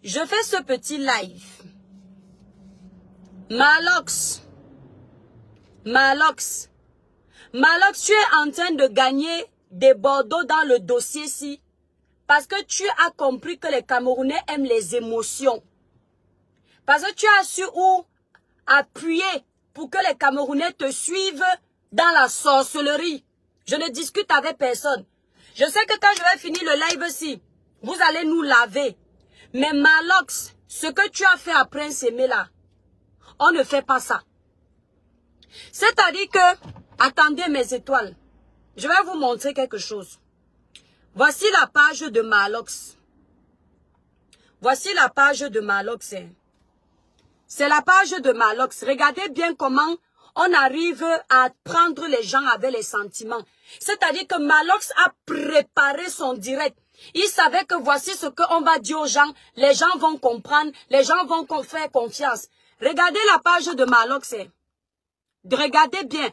Je fais ce petit live. Malox, tu es en train de gagner des Bordeaux dans le dossier-ci parce que tu as compris que les Camerounais aiment les émotions. Parce que tu as su où appuyer pour que les Camerounais te suivent dans la sorcellerie. Je ne discute avec personne. Je sais que quand je vais finir le live-ci, vous allez nous laver. Mais Malox, ce que tu as fait à Prince Aimé là, on ne fait pas ça. C'est-à-dire que, attendez mes étoiles, je vais vous montrer quelque chose. Voici la page de Malox. Voici la page de Malox. C'est la page de Malox. Regardez bien comment on arrive à prendre les gens avec les sentiments. C'est-à-dire que Malox a préparé son direct. Il savait que voici ce qu'on va dire aux gens. Les gens vont comprendre. Les gens vont faire confiance. Regardez la page de Malox. Regardez bien.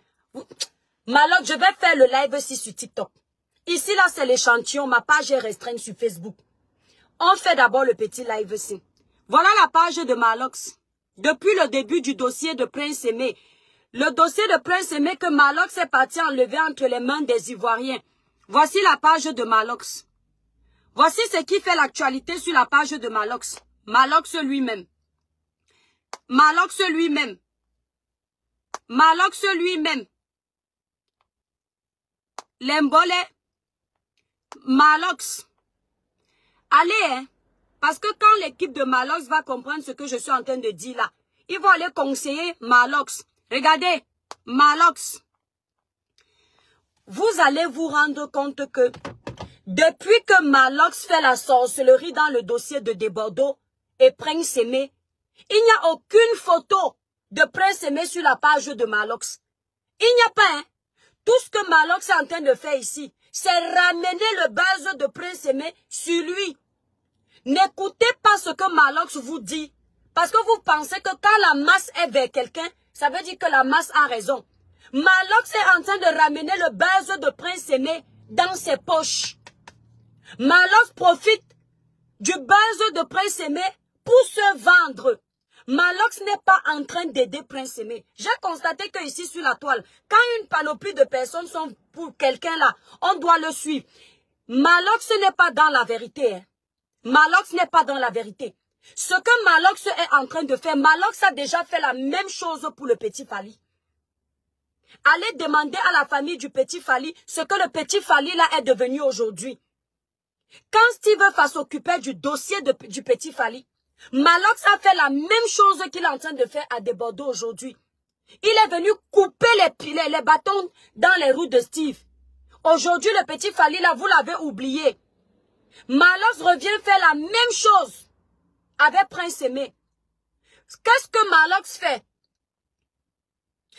Malox, je vais faire le live aussi sur TikTok. Ici, là, c'est l'échantillon. Ma page est restreinte sur Facebook. On fait d'abord le petit live ici. Voilà la page de Malox. Depuis le début du dossier de Prince Aimé. Le dossier de Prince Aimé que Malox est parti enlever entre les mains des Ivoiriens. Voici la page de Malox. Voici ce qui fait l'actualité sur la page de Malox. Malox lui-même. Malox lui-même. Malox lui-même. L'Embole. Malox. Allez, hein. Parce que quand l'équipe de Malox va comprendre ce que je suis en train de dire là, ils vont aller conseiller Malox. Regardez, Malox. Vous allez vous rendre compte que depuis que Malox fait la sorcellerie dans le dossier de Desbordeaux et Prince Aimé, il n'y a aucune photo de Prince Aimé sur la page de Malox. Il n'y a pas, hein. Tout ce que Malox est en train de faire ici, c'est ramener le buzz de Prince Aimé sur lui. N'écoutez pas ce que Malox vous dit. Parce que vous pensez que quand la masse est vers quelqu'un, ça veut dire que la masse a raison. Malox est en train de ramener le buzz de Prince Aimé dans ses poches. Malox profite du buzz de Prince Aimé pour se vendre. Malox n'est pas en train d'aider Prince Aimé. J'ai constaté que ici sur la toile, quand une panoplie de personnes sont pour quelqu'un là, on doit le suivre. Malox n'est pas dans la vérité. Hein. Malox n'est pas dans la vérité. Ce que Malox est en train de faire, Malox a déjà fait la même chose pour le petit Fally. Allez demander à la famille du petit Fally ce que le petit Fally là est devenu aujourd'hui. Quand Steve va s'occuper du dossier du petit Fally, Malox a fait la même chose qu'il est en train de faire à Desbordeaux aujourd'hui. Il est venu couper les bâtons dans les roues de Steve. Aujourd'hui, le petit Fally là, vous l'avez oublié. Malox revient faire la même chose avec Prince Aimé. Qu'est-ce que Malox fait?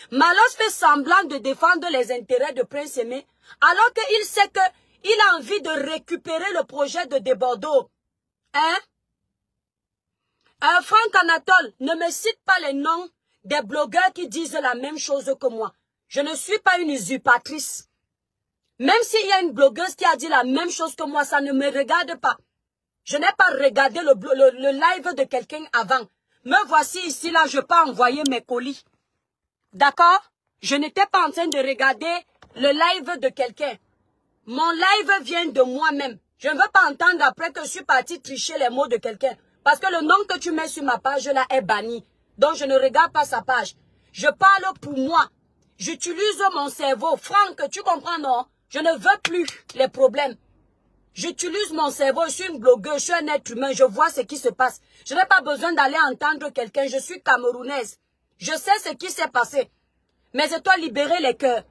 Malox fait semblant de défendre les intérêts de Prince Aimé, alors qu'il sait qu'il a envie de récupérer le projet de Desbordeaux. Hein? Franck Anatole, ne me cite pas les noms des blogueurs qui disent la même chose que moi. Je ne suis pas une usurpatrice. Même s'il y a une blogueuse qui a dit la même chose que moi, ça ne me regarde pas. Je n'ai pas regardé le live de quelqu'un avant. Me voici ici, là, je peux envoyer mes colis. D'accord? Je n'étais pas en train de regarder le live de quelqu'un. Mon live vient de moi-même. Je ne veux pas entendre après que je suis parti tricher les mots de quelqu'un. Parce que le nom que tu mets sur ma page là est banni. Donc je ne regarde pas sa page. Je parle pour moi. J'utilise mon cerveau. Franck, tu comprends, non? Je ne veux plus les problèmes. J'utilise mon cerveau. Je suis une blogueuse, je suis un être humain. Je vois ce qui se passe. Je n'ai pas besoin d'aller entendre quelqu'un. Je suis camerounaise. Je sais ce qui s'est passé. Mais c'est toi libérer les cœurs.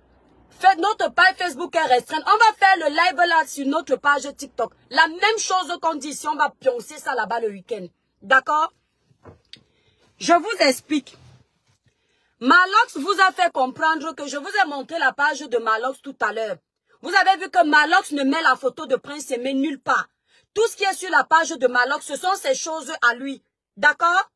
Faites notre page Facebook est restreinte. On va faire le live là sur notre page TikTok. La même chose qu'on dit ici, on va pioncer ça là-bas le week-end. D'accord? Je vous explique. Malox vous a fait comprendre que je vous ai montré la page de Malox tout à l'heure. Vous avez vu que Malox ne met la photo de Prince Aimé nulle part. Tout ce qui est sur la page de Malox, ce sont ses choses à lui. D'accord?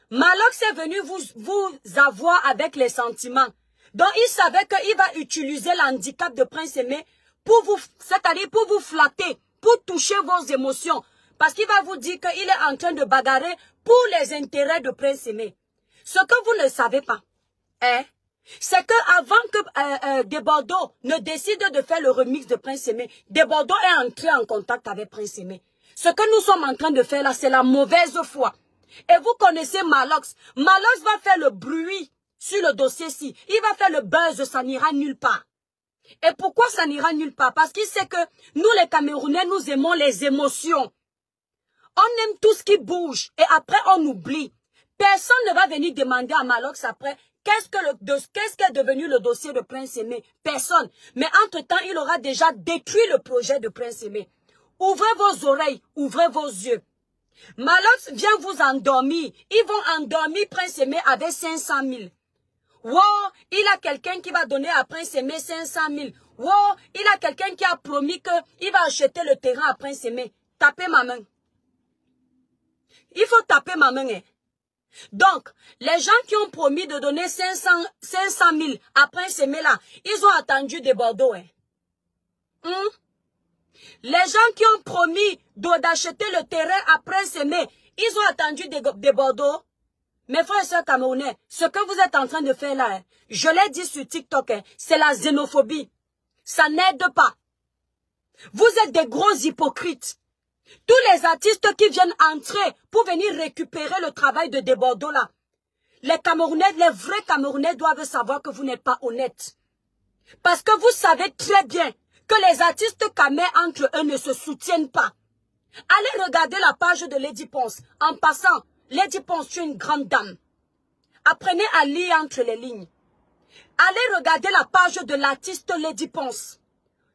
Malox est venu vous avoir avec les sentiments. Donc, il savait qu'il va utiliser l'handicap de Prince Aimé pour vous, c'est-à-dire pour vous flatter, pour toucher vos émotions. Parce qu'il va vous dire qu'il est en train de bagarrer pour les intérêts de Prince Aimé. Ce que vous ne savez pas, hein, c'est qu'avant que De Bordeaux ne décide de faire le remix de Prince Aimé, De Bordeaux est entré en contact avec Prince Aimé. Ce que nous sommes en train de faire là, c'est la mauvaise foi. Et vous connaissez Malox. Malox va faire le bruit sur le dossier-ci. Il va faire le buzz, ça n'ira nulle part. Et pourquoi ça n'ira nulle part? Parce qu'il sait que nous les Camerounais, nous aimons les émotions. On aime tout ce qui bouge et après on oublie. Personne ne va venir demander à Malox après qu'est-ce qu'est devenu le dossier de Prince Aimé. Personne. Mais entre-temps, il aura déjà détruit le projet de Prince Aimé. Ouvrez vos oreilles, ouvrez vos yeux. Malox vient vous endormir. Ils vont endormir Prince Aimé avec 500 000. Wow, il a quelqu'un qui va donner à Prince Aimé 500 000. Wow, il a quelqu'un qui a promis qu'il va acheter le terrain à Prince Aimé. Tapez ma main. Il faut taper ma main. Hein. Donc, les gens qui ont promis de donner 500 000 à Prince Aimé là, ils ont attendu de Bordeaux. Hein. Les gens qui ont promis d'acheter le terrain à Prince Aimé, ils ont attendu de Bordeaux. Mes frères et sœurs camerounais, ce que vous êtes en train de faire là, hein, je l'ai dit sur TikTok, hein, c'est la xénophobie. Ça n'aide pas. Vous êtes des gros hypocrites. Tous les artistes qui viennent entrer pour venir récupérer le travail de Bordeaux là, les Camerounais, les vrais Camerounais doivent savoir que vous n'êtes pas honnêtes. Parce que vous savez très bien que les artistes camés entre eux ne se soutiennent pas. Allez regarder la page de Lady Ponce. En passant, Lady Ponce, tu es une grande dame. Apprenez à lire entre les lignes. Allez regarder la page de l'artiste Lady Ponce.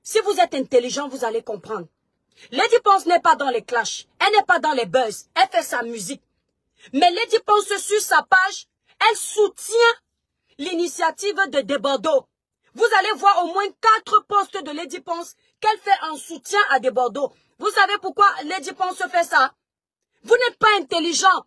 Si vous êtes intelligent, vous allez comprendre. Lady Ponce n'est pas dans les clashs. Elle n'est pas dans les buzz. Elle fait sa musique. Mais Lady Ponce, sur sa page, elle soutient l'initiative de Bordeaux. Vous allez voir au moins 4 posts de Lady Ponce qu'elle fait en soutien à De Bordeaux. Vous savez pourquoi Lady Ponce fait ça? Vous n'êtes pas intelligent.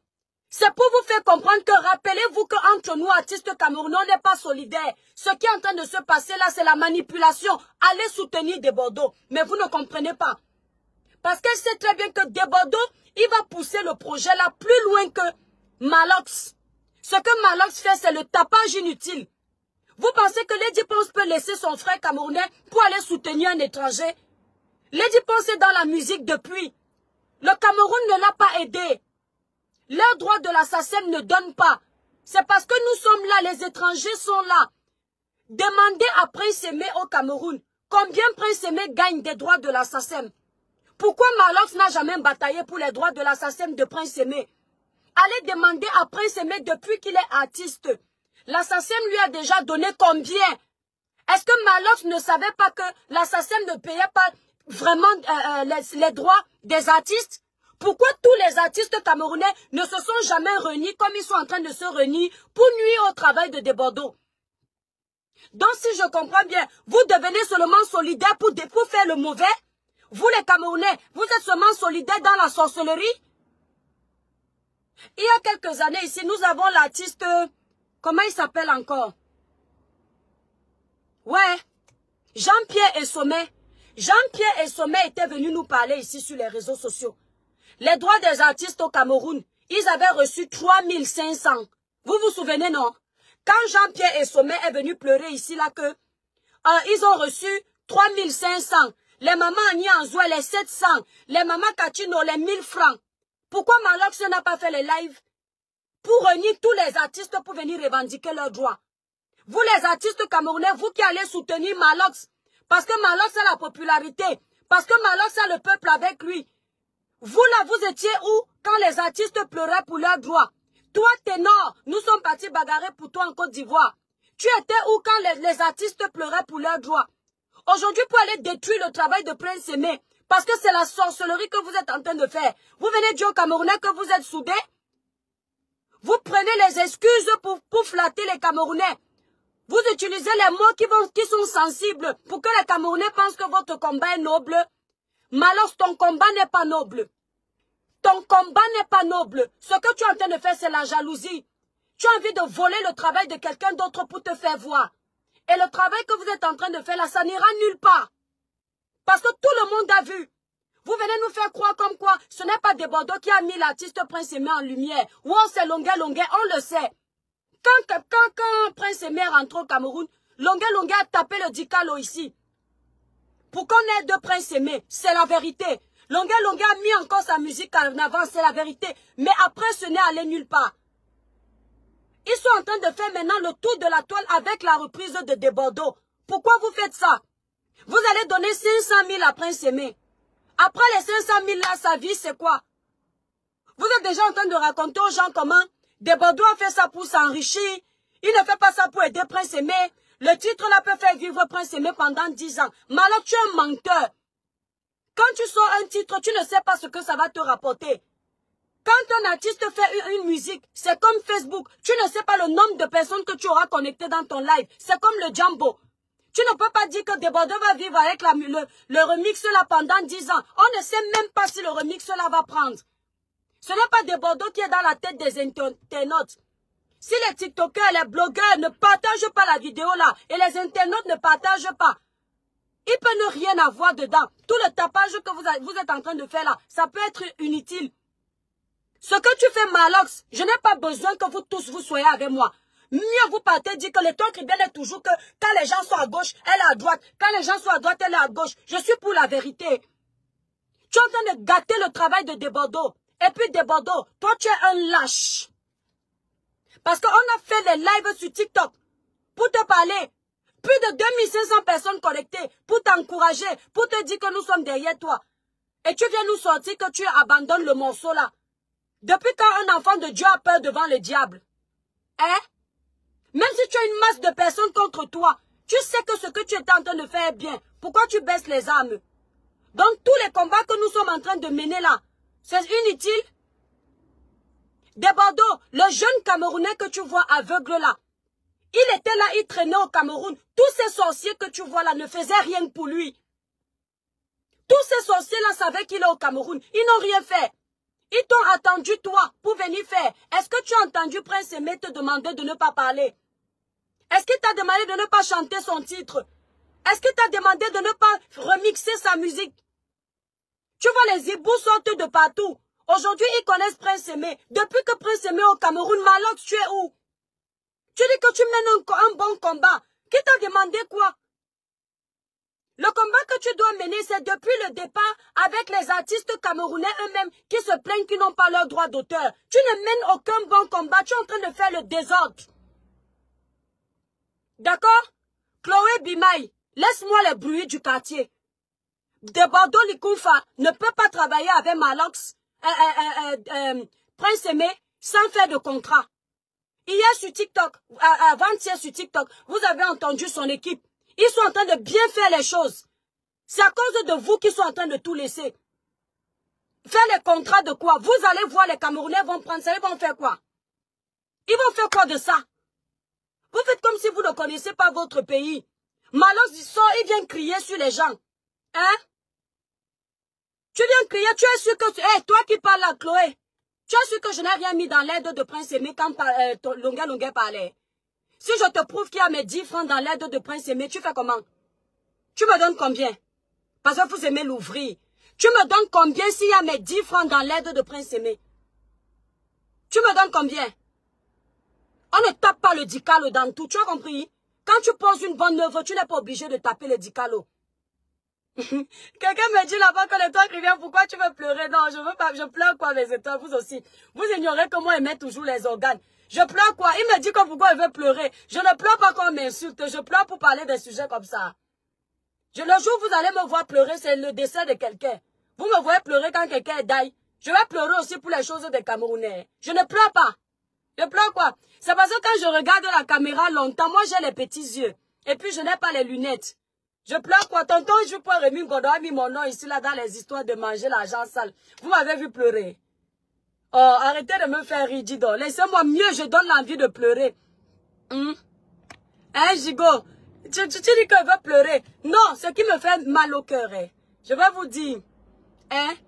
C'est pour vous faire comprendre que rappelez-vous qu'entre nous, artistes camerounais, on n'est pas solidaires. Ce qui est en train de se passer là, c'est la manipulation. Allez soutenir De Bordeaux. Mais vous ne comprenez pas. Parce qu'elle sait très bien que De Bordeaux, il va pousser le projet là plus loin que Malox. Ce que Malox fait, c'est le tapage inutile. Vous pensez que Lady Ponce peut laisser son frère camerounais pour aller soutenir un étranger? Lady Ponce est dans la musique depuis. Le Cameroun ne l'a pas aidé. Leurs droits de la SACEM ne donnent pas. C'est parce que nous sommes là, les étrangers sont là. Demandez à Prince Aimé au Cameroun combien Prince Aimé gagne des droits de la SACEM. Pourquoi Malox n'a jamais bataillé pour les droits de la SACEM de Prince Aimé? Allez demander à Prince Aimé depuis qu'il est artiste. La SACEM lui a déjà donné combien? Est-ce que Malox ne savait pas que la SACEM ne payait pas vraiment les droits des artistes? Pourquoi tous les artistes camerounais ne se sont jamais réunis comme ils sont en train de se réunir pour nuire au travail de Bordeaux? Donc si je comprends bien, vous devenez seulement solidaires pour faire le mauvais? Vous les Camerounais, vous êtes seulement solidaires dans la sorcellerie? Il y a quelques années ici, nous avons l'artiste, comment il s'appelle encore? Ouais, Jean-Pierre Essomé. Jean-Pierre Essomé était venu nous parler ici sur les réseaux sociaux. Les droits des artistes au Cameroun, ils avaient reçu 3500. Vous vous souvenez, non? Quand Jean-Pierre Essomé est venu pleurer ici, là, que ils ont reçu 3500. Les mamans Annie Anzoué, les 700. Les mamans Kachino, les 1000 francs. Pourquoi Malox n'a pas fait les lives? Pour réunir tous les artistes pour venir revendiquer leurs droits. Vous les artistes camerounais, vous qui allez soutenir Malox, parce que Malox a la popularité, parce que Malox a le peuple avec lui. Vous là, vous étiez où quand les artistes pleuraient pour leurs droits? Toi, ténor, nous sommes partis bagarrer pour toi en Côte d'Ivoire. Tu étais où quand les artistes pleuraient pour leurs droits? Aujourd'hui, pour aller détruire le travail de Prince Aimé, parce que c'est la sorcellerie que vous êtes en train de faire. Vous venez dire aux Camerounais que vous êtes soudés? Vous prenez les excuses pour flatter les Camerounais. Vous utilisez les mots qui sont sensibles pour que les Camerounais pensent que votre combat est noble. Malox, ton combat n'est pas noble. Ton combat n'est pas noble. Ce que tu es en train de faire, c'est la jalousie. Tu as envie de voler le travail de quelqu'un d'autre pour te faire voir. Et le travail que vous êtes en train de faire là, ça n'ira nulle part. Parce que tout le monde a vu. Vous venez nous faire croire comme quoi ce n'est pas Desbordeaux qui a mis l'artiste Prince Aimé en lumière. Ou c'est Longuet, on le sait. Quand Prince Aimé rentre au Cameroun, Longuet a tapé le Dicalo ici. Pour qu'on ait deux Prince Aimé, c'est la vérité. Longuet a mis encore sa musique en avant, c'est la vérité. Mais après, ce n'est allé nulle part. Ils sont en train de faire maintenant le tour de la toile avec la reprise de Desbordeaux. Pourquoi vous faites ça? Vous allez donner 500 000 à Prince Aimé. Après les 500 000 là, sa vie, c'est quoi? Vous êtes déjà en train de raconter aux gens comment Desbordeaux a fait ça pour s'enrichir. Il ne fait pas ça pour aider Prince Aimé. Le titre là peut faire vivre Prince Aimé pendant 10 ans. Mais alors tu es un menteur. Quand tu sors un titre, tu ne sais pas ce que ça va te rapporter. Quand un artiste fait une musique, c'est comme Facebook. Tu ne sais pas le nombre de personnes que tu auras connectées dans ton live. C'est comme le Jambo. Tu ne peux pas dire que Desbordeaux va vivre avec le remix là pendant 10 ans. On ne sait même pas si le remix là va prendre. Ce n'est pas Desbordeaux qui est dans la tête des internautes. Si les TikTokers et les blogueurs ne partagent pas la vidéo là, et les internautes ne partagent pas, il peut ne rien avoir dedans. Tout le tapage que vous êtes en train de faire là, ça peut être inutile. Ce que tu fais, Malox, je n'ai pas besoin que vous tous vous soyez avec moi. Mieux vous partez dire que le temps qui vient est toujours que quand les gens sont à gauche, elle est à droite. Quand les gens sont à droite, elle est à gauche. Je suis pour la vérité. Tu es en train de gâter le travail de Desbordeaux. Et puis Desbordeaux, toi tu es un lâche. Parce qu'on a fait des lives sur TikTok pour te parler. Plus de 2500 personnes connectées pour t'encourager, pour te dire que nous sommes derrière toi. Et tu viens nous sortir que tu abandonnes le morceau là. Depuis quand un enfant de Dieu a peur devant le diable? Hein? Même si tu as une masse de personnes contre toi, tu sais que ce que tu es en train de faire est bien. Pourquoi tu baisses les armes? Donc tous les combats que nous sommes en train de mener là, c'est inutile. Desbordeaux, le jeune Camerounais que tu vois aveugle là, il était là, il traînait au Cameroun. Tous ces sorciers que tu vois là ne faisaient rien pour lui. Tous ces sorciers là savaient qu'il est au Cameroun. Ils n'ont rien fait. Ils t'ont attendu toi pour venir faire. Est-ce que tu as entendu Prince Aimé te demander de ne pas parler? Est-ce qu'il t'a demandé de ne pas chanter son titre? Est-ce qu'il t'a demandé de ne pas remixer sa musique? Tu vois, les hiboux sortent de partout. Aujourd'hui, ils connaissent Prince Aimé. Depuis que Prince Aimé est au Cameroun, Malox, tu es où? Tu dis que tu mènes un bon combat. Qui t'a demandé quoi? Le combat que tu dois mener, c'est depuis le départ avec les artistes camerounais eux-mêmes qui se plaignent qu'ils n'ont pas leur droit d'auteur. Tu ne mènes aucun bon combat. Tu es en train de faire le désordre. D'accord? Chloé Bimaï, laisse-moi les bruits du quartier. Desbordeaux Likoufa ne peut pas travailler avec Malox, Prince Aimé, sans faire de contrat. Hier sur TikTok, avant-hier sur TikTok, vous avez entendu son équipe. Ils sont en train de bien faire les choses. C'est à cause de vous qu'ils sont en train de tout laisser. Faire les contrats de quoi? Vous allez voir, les Camerounais vont prendre ça, ils vont faire quoi? Ils vont faire quoi de ça? Vous faites comme si vous ne connaissez pas votre pays. Malox sort, il vient crier sur les gens. Hein? Tu viens crier, tu es sûr que... Hey, toi qui parles à Chloé, tu es sûr que je n'ai rien mis dans l'aide de Prince Aimé quand Longuet parlait. Si je te prouve qu'il y a mes 10 francs dans l'aide de Prince Aimé, tu fais comment? Tu me donnes combien? Parce que vous aimez l'ouvrir. Tu me donnes combien s'il y a mes 10 francs dans l'aide de Prince Aimé? Tu me donnes combien? On ne tape pas le dicalo dans tout, tu as compris? Quand tu poses une bonne œuvre, tu n'es pas obligé de taper le dicalo. Quelqu'un me dit là-bas que l'étoile revient, pourquoi tu veux pleurer? Non, je veux pas, je pleure quoi les étoiles, vous aussi. Vous ignorez comment aimer toujours les organes. Je pleure quoi? Il me dit que pourquoi il veut pleurer. Je ne pleure pas quand on m'insulte, je pleure pour parler des sujets comme ça. Le jour où vous allez me voir pleurer, c'est le décès de quelqu'un. Vous me voyez pleurer quand quelqu'un est die. Je vais pleurer aussi pour les choses des Camerounais. Je ne pleure pas. Je pleure quoi? C'est parce que quand je regarde la caméra longtemps, moi j'ai les petits yeux. Et puis je n'ai pas les lunettes. Je pleure quoi? Tonton Joupo Rémi Godot a mis mon nom ici là dans les histoires de manger l'argent sale. Vous m'avez vu pleurer. Oh, arrêtez de me faire rire, Dido. Laissez-moi mieux, je donne l'envie de pleurer. Hein, Gigo? Tu dis que je veux pleurer. Non, ce qui me fait mal au cœur, je vais vous dire.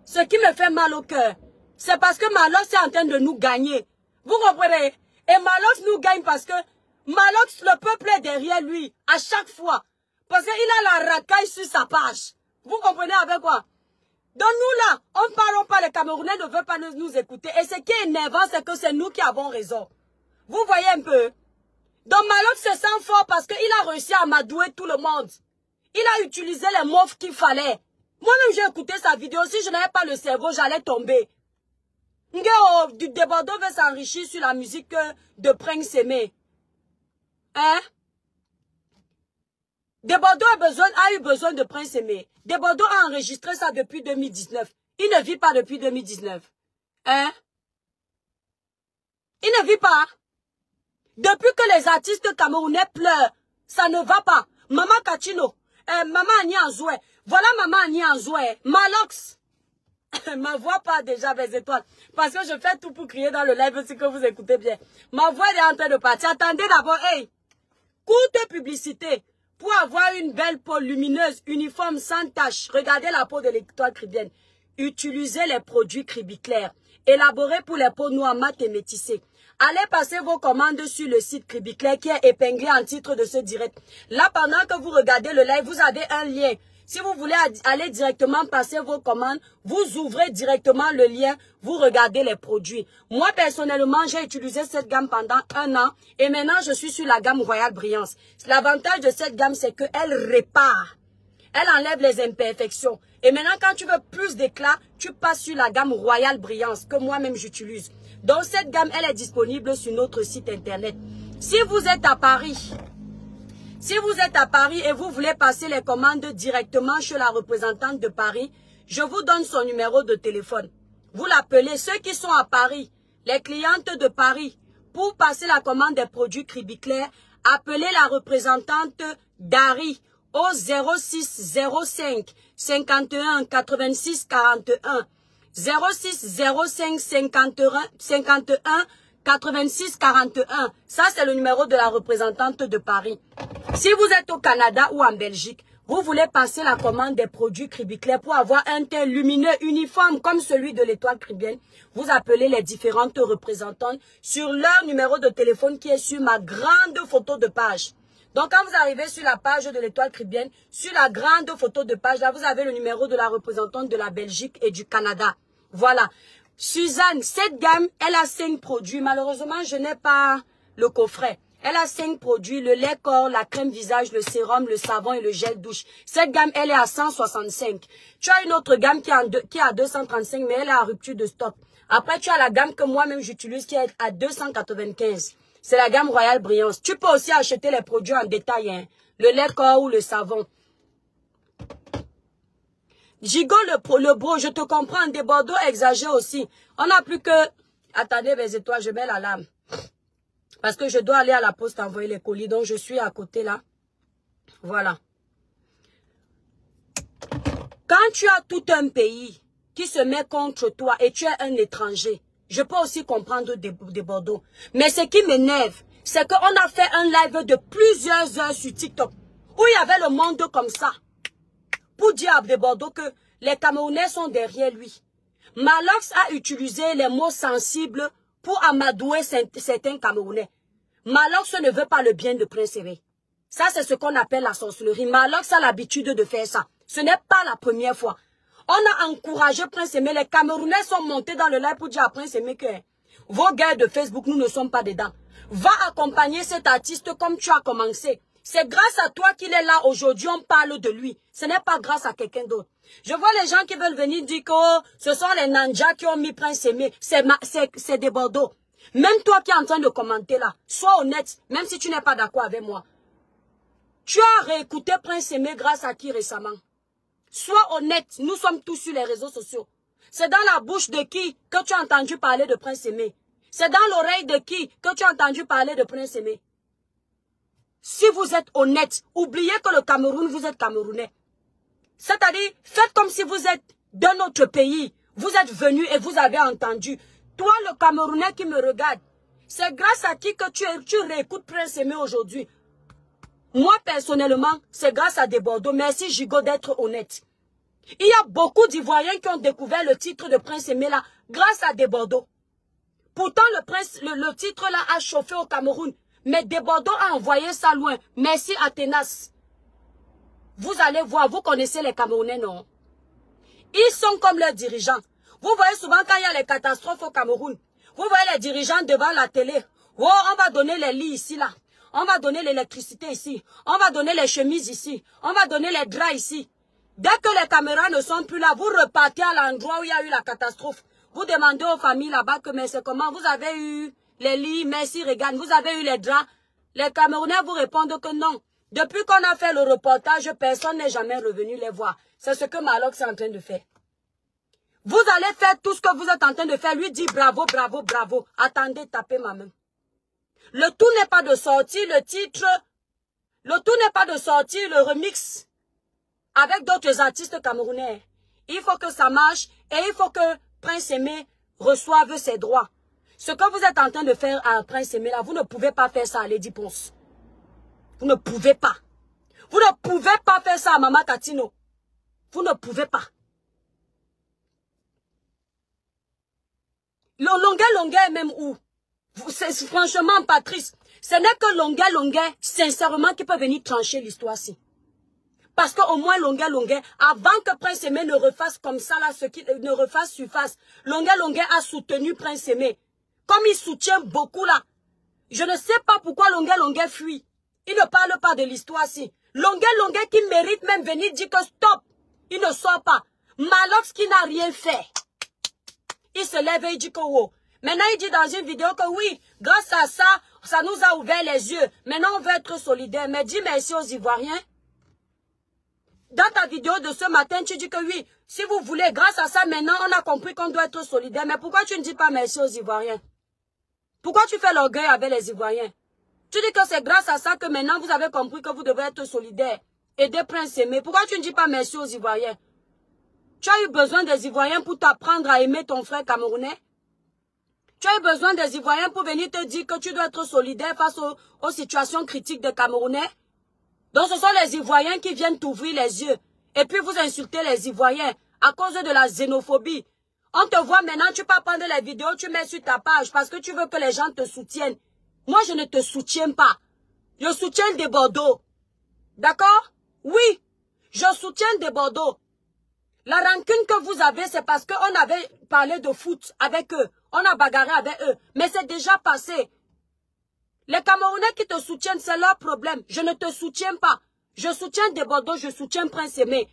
Ce qui me fait mal au cœur, c'est parce que Malox est en train de nous gagner. Vous comprenez? Et Malox nous gagne parce que Malox, le peuple est derrière lui, à chaque fois. Parce qu'il a la racaille sur sa page. Vous comprenez avec quoi? Donc nous là, on ne parle pas, les Camerounais ne veulent pas nous écouter. Et ce qui est énervant, c'est que c'est nous qui avons raison. Vous voyez un peu? Donc Malox se sent fort parce qu'il a réussi à m'adouer tout le monde. Il a utilisé les mots qu'il fallait. Moi-même, j'ai écouté sa vidéo. Si je n'avais pas le cerveau, j'allais tomber. Du Debordo veut s'enrichir sur la musique de Prince Aimé. Hein? Debordo a eu besoin de Prince Aimé. Debordo a enregistré ça depuis 2019. Il ne vit pas depuis 2019. Hein? Il ne vit pas. Depuis que les artistes camerounais pleurent, ça ne va pas. Maman Kachino, Maman Annie Anzoué. Voilà Maman Annie Anzoué. Malox. Ma voix part déjà vers les étoiles. Parce que je fais tout pour crier dans le live aussi que vous écoutez bien. Ma voix est en train de partir. Attendez d'abord. Hey, courte publicité. Pour avoir une belle peau lumineuse, uniforme, sans tache. Regardez la peau de l'étoile cribienne. Utilisez les produits Cribiclair. Élaborés pour les peaux noires, mat et métissées. Allez passer vos commandes sur le site Cribiclair qui est épinglé en titre de ce direct. Là, pendant que vous regardez le live, vous avez un lien. Si vous voulez aller directement passer vos commandes, vous ouvrez directement le lien, vous regardez les produits. Moi, personnellement, j'ai utilisé cette gamme pendant 1 an et maintenant, je suis sur la gamme Royal Brillance. L'avantage de cette gamme, c'est qu'elle répare. Elle enlève les imperfections. Et maintenant, quand tu veux plus d'éclat, tu passes sur la gamme Royal Brillance que moi-même j'utilise. Donc, cette gamme, elle est disponible sur notre site internet. Si vous êtes à Paris... Si vous êtes à Paris et vous voulez passer les commandes directement chez la représentante de Paris, je vous donne son numéro de téléphone. Vous l'appelez. Ceux qui sont à Paris, les clientes de Paris, pour passer la commande des produits Cribiclair, appelez la représentante Dari au 06 05 51 86 41. 06 05 51 86 41. Ça, c'est le numéro de la représentante de Paris. Si vous êtes au Canada ou en Belgique, vous voulez passer la commande des produits Cribiclair pour avoir un teint lumineux uniforme comme celui de l'étoile cribienne, vous appelez les différentes représentantes sur leur numéro de téléphone qui est sur ma grande photo de page. Donc, quand vous arrivez sur la page de l'étoile cribienne, sur la grande photo de page, là, vous avez le numéro de la représentante de la Belgique et du Canada. Voilà. Suzanne, cette gamme, elle a 5 produits. Malheureusement, je n'ai pas le coffret. Elle a 5 produits, le lait corps, la crème visage, le sérum, le savon et le gel douche. Cette gamme, elle est à 165. Tu as une autre gamme qui est à 235, mais elle est à rupture de stock. Après, tu as la gamme que moi-même j'utilise qui est à 295. C'est la gamme Royal Brillance. Tu peux aussi acheter les produits en détail, hein. Le lait corps ou le savon. Gigot, le bro, je te comprends. Des Bordeaux exagèrent aussi. On n'a plus que... Attendez, mes étoiles, je mets la lame. Parce que je dois aller à la poste envoyer les colis. Donc, je suis à côté là. Voilà. Quand tu as tout un pays qui se met contre toi et tu es un étranger, je peux aussi comprendre des Bordeaux. Mais ce qui m'énerve, c'est qu'on a fait un live de plusieurs heures sur TikTok où il y avait le monde comme ça. Pour dire à des Bordeaux que les Camerounais sont derrière lui. Malox a utilisé les mots sensibles pour amadouer certains Camerounais. Malox ne veut pas le bien de Prince Aimé. Ça, c'est ce qu'on appelle la sorcellerie. Malox a l'habitude de faire ça. Ce n'est pas la première fois. On a encouragé Prince Aimé. Les Camerounais sont montés dans le live pour dire à Prince Aimé que vos gars de Facebook, nous ne sommes pas dedans. Va accompagner cet artiste comme tu as commencé. C'est grâce à toi qu'il est là aujourd'hui, on parle de lui. Ce n'est pas grâce à quelqu'un d'autre. Je vois les gens qui veulent venir dire que oh, ce sont les Nanjas qui ont mis Prince Aimé. C'est des Bordeaux. Même toi qui es en train de commenter là, sois honnête, même si tu n'es pas d'accord avec moi. Tu as réécouté Prince Aimé grâce à qui récemment? Sois honnête, nous sommes tous sur les réseaux sociaux. C'est dans la bouche de qui que tu as entendu parler de Prince Aimé? C'est dans l'oreille de qui que tu as entendu parler de Prince Aimé? Si vous êtes honnête, oubliez que le Cameroun, vous êtes Camerounais. C'est-à-dire, faites comme si vous êtes d'un autre pays. Vous êtes venu et vous avez entendu. Toi, le Camerounais qui me regarde, c'est grâce à qui que tu réécoutes Prince Aimé aujourd'hui. Moi, personnellement, c'est grâce à des Bordeaux. Merci, Gigot, d'être honnête. Il y a beaucoup d'Ivoiriens qui ont découvert le titre de Prince Aimé là, grâce à des Bordeaux. Pourtant, le titre là a chauffé au Cameroun. Mais des Bordeaux a envoyé ça loin. Merci Athénas. Vous allez voir, vous connaissez les Camerounais, non? Ils sont comme leurs dirigeants. Vous voyez souvent quand il y a les catastrophes au Cameroun, vous voyez les dirigeants devant la télé. Oh, on va donner les lits ici, là. On va donner l'électricité ici. On va donner les chemises ici. On va donner les draps ici. Dès que les caméras ne sont plus là, vous repartez à l'endroit où il y a eu la catastrophe. Vous demandez aux familles là-bas que mais c'est comment vous avez eu les lits, merci Regan, vous avez eu les draps. Les Camerounais vous répondent que non. Depuis qu'on a fait le reportage, personne n'est jamais revenu les voir. C'est ce que Malox est en train de faire. Vous allez faire tout ce que vous êtes en train de faire. Lui dit bravo, bravo, bravo. Attendez, tapez ma main. Le tout n'est pas de sortir le titre. Le tout n'est pas de sortir le remix avec d'autres artistes camerounais. Il faut que ça marche et il faut que Prince Aimé reçoive ses droits. Ce que vous êtes en train de faire à Prince Aimé là, vous ne pouvez pas faire ça à Lady Ponce. Vous ne pouvez pas. Vous ne pouvez pas faire ça à Mama Katino. Vous ne pouvez pas. Le Longuet est même où? Franchement, Patrice, ce n'est que Longuet, sincèrement, qui peut venir trancher l'histoire-ci. Parce qu'au moins Longuet, avant que Prince Aimé ne refasse comme ça, là, ce qui ne refasse surface, Longuet a soutenu Prince Aimé. Comme il soutient beaucoup là. Je ne sais pas pourquoi Longuet fuit. Il ne parle pas de l'histoire-ci. Longuet qui mérite même venir dire que stop. Il ne sort pas. Malox qui n'a rien fait. Il se lève et il dit que wow. Maintenant il dit dans une vidéo que oui, grâce à ça, ça nous a ouvert les yeux. Maintenant on veut être solidaire. Mais dis merci aux Ivoiriens. Dans ta vidéo de ce matin, tu dis que oui, si vous voulez, grâce à ça, maintenant on a compris qu'on doit être solidaire. Mais pourquoi tu ne dis pas merci aux Ivoiriens? Pourquoi tu fais l'orgueil avec les Ivoiriens? Tu dis que c'est grâce à ça que maintenant vous avez compris que vous devez être solidaire. Aider Prince Aimé. Pourquoi tu ne dis pas merci aux Ivoiriens? Tu as eu besoin des Ivoiriens pour t'apprendre à aimer ton frère camerounais? Tu as eu besoin des Ivoiriens pour venir te dire que tu dois être solidaire face aux situations critiques des Camerounais? Donc ce sont les Ivoiriens qui viennent t'ouvrir les yeux. Et puis vous insultez les Ivoiriens à cause de la xénophobie. On te voit maintenant, tu peux prendre les vidéos, tu mets sur ta page parce que tu veux que les gens te soutiennent. Moi, je ne te soutiens pas. Je soutiens des Bordeaux. D'accord? Oui, je soutiens des Bordeaux. La rancune que vous avez, c'est parce qu'on avait parlé de foot avec eux. On a bagarré avec eux. Mais c'est déjà passé. Les Camerounais qui te soutiennent, c'est leur problème. Je ne te soutiens pas. Je soutiens des Bordeaux, je soutiens Prince Aimé.